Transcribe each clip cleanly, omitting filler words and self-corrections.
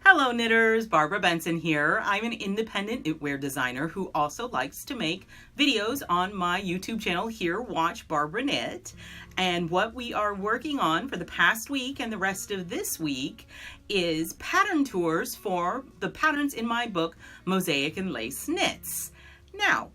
Hello knitters, Barbara Benson here. I'm an independent knitwear designer who also likes to make videos on my YouTube channel here, Watch Barbara Knit. And what we are working on for the past week and the rest of this week is pattern tours for the patterns in my book, Mosaic and Lace Knits. Now,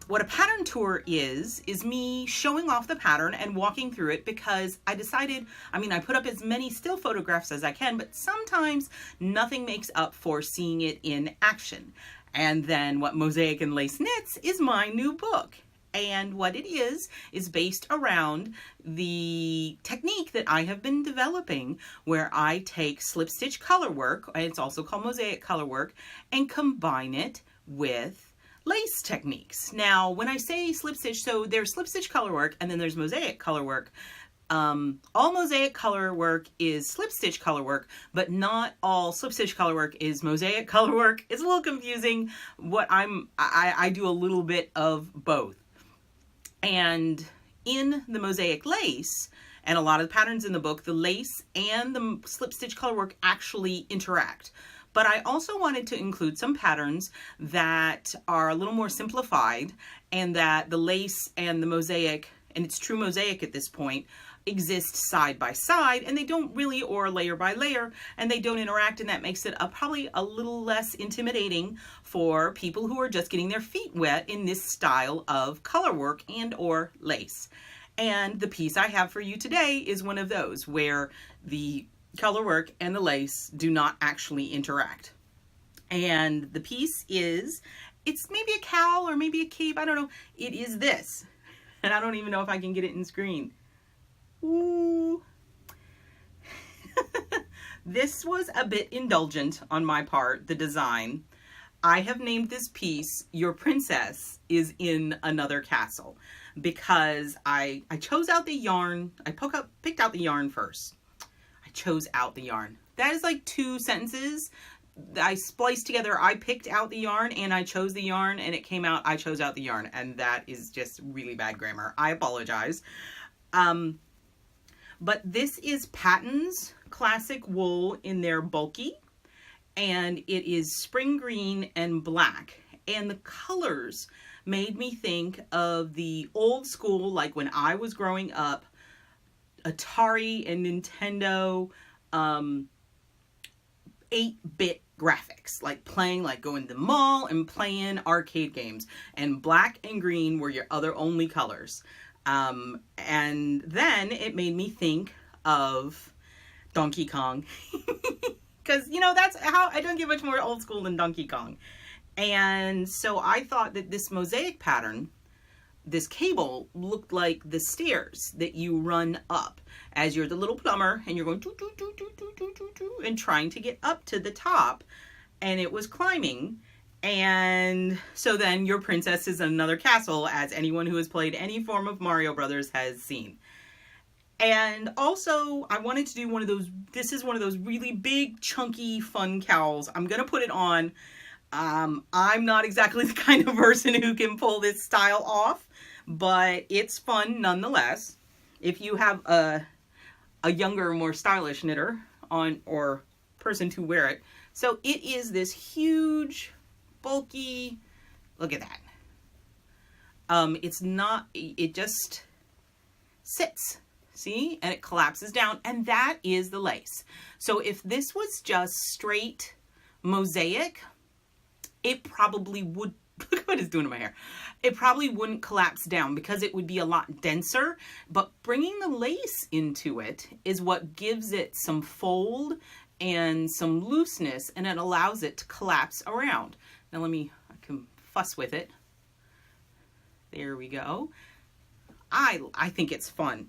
what a pattern tour is me showing off the pattern and walking through it because I decided, I put up as many still photographs as I can, but sometimes nothing makes up for seeing it in action. And then what Mosaic and Lace Knits is my new book. And what it is based around the technique that I have been developing where I take slip stitch color work, and it's also called mosaic color work, and combine it with lace techniques. Now, when I say slip stitch, so there's slip stitch color work and then there's mosaic color work. All mosaic color work is slip stitch color work, but not all slip stitch color work is mosaic color work. It's a little confusing. I do a little bit of both. And in the mosaic lace, and a lot of the patterns in the book, the lace and the slip stitch color work actually interact. But I also wanted to include some patterns that are a little more simplified and that the lace and the mosaic, and it's true mosaic at this point, exist side by side, and they don't really, or layer by layer, and they don't interact, and that makes it probably a little less intimidating for people who are just getting their feet wet in this style of color work and or lace. And the piece I have for you today is one of those where the color work and the lace do not actually interact. And the piece is, it's maybe a cowl or maybe a cape, I don't know. It is this. And I don't even know if I can get it in screen. Ooh. This was a bit indulgent on my part, the design. I have named this piece, Your Princess is in Another Castle, because I chose out the yarn. I picked out the yarn first. Chose out the yarn. That is like 2 sentences. I spliced together, I picked out the yarn and I chose the yarn, and it came out, I chose out the yarn, and that is just really bad grammar. I apologize. But this is Patton's Classic Wool in their bulky, and it is spring green and black. And the colors made me think of the old school, like when I was growing up, Atari and Nintendo 8-bit graphics, like going to the mall and playing arcade games, and black and green were your other only colors. And then it made me think of Donkey Kong because that's how I don't get much more old school than Donkey Kong. And so I thought that this mosaic pattern, this cable, looked like the stairs that you run up as you're the little plumber and you're going doo, doo, doo, doo, doo, doo, doo, doo, and trying to get up to the top, and it was climbing. And so then your princess is in another castle, as anyone who has played any form of Mario Brothers has seen. And also I wanted to do one of those, this is one of those really big chunky fun cowls. I'm gonna put it on. I'm not exactly the kind of person who can pull this style off, but it's fun nonetheless. If you have a younger, more stylish knitter on, or person to wear it. So it is this huge, bulky, look at that. It's not, it just sits, see? And it collapses down, and that is the lace. So if this was just straight mosaic, it probably would, look what it's doing to my hair. It probably wouldn't collapse down because it would be a lot denser, but bringing the lace into it is what gives it some fold and some looseness, and it allows it to collapse around. Now I can fuss with it. There we go. I think it's fun.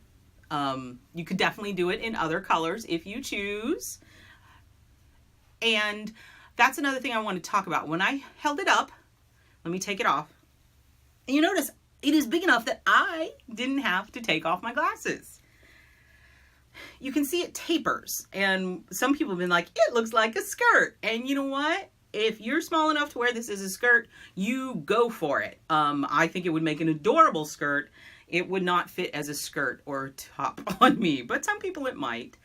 You could definitely do it in other colors if you choose. And that's another thing I want to talk about. When I held it up, let me take it off. And you notice it is big enough that I didn't have to take off my glasses. You can see it tapers, and some people have been like, it looks like a skirt. And you know what? if you're small enough to wear this as a skirt, you go for it. I think it would make an adorable skirt. It would not fit as a skirt or top on me, but some people it might.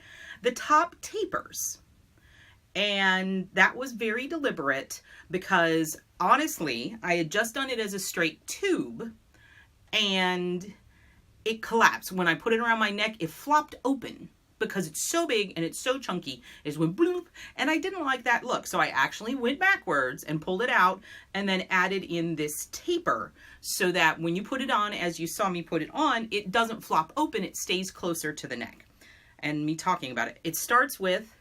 The top tapers. And that was very deliberate because honestly, I had just done it as a straight tube and it collapsed. When I put it around my neck, it flopped open because it's so big and it's so chunky. It just went bloop, and I didn't like that look. So I actually went backwards and pulled it out and then added in this taper so that when you put it on, as you saw me put it on, it doesn't flop open, it stays closer to the neck. And me talking about it, it starts with,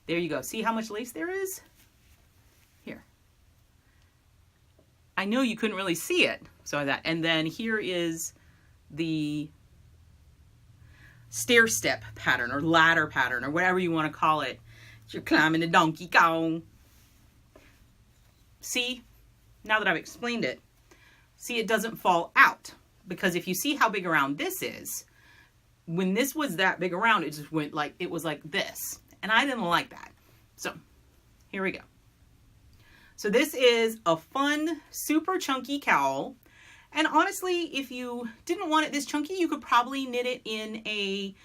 there you go. See how much lace there is? Here. I know you couldn't really see it. So that, and then here is the stair step pattern or ladder pattern or whatever you want to call it. You're climbing a Donkey Kong. See, now that I've explained it, see, it doesn't fall out, because if you see how big around this is, when this was that big around, it just went like, it was like this, and I didn't like that. So here we go. So this is a fun, super chunky cowl. And honestly, if you didn't want it this chunky, you could probably knit it in a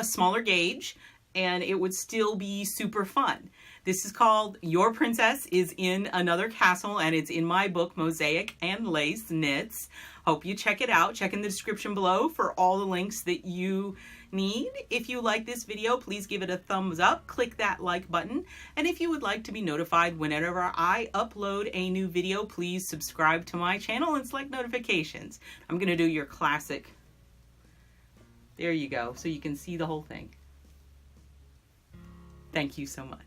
smaller gauge and it would still be super fun. This is called Your Princess is in Another Castle, and it's in my book, Mosaic and Lace Knits. Hope you check it out. Check in the description below for all the links that you need. If you like this video, please give it a thumbs up. Click that like button. And if you would like to be notified whenever I upload a new video, please subscribe to my channel and select notifications. I'm going to do your classic. There you go, so you can see the whole thing. Thank you so much.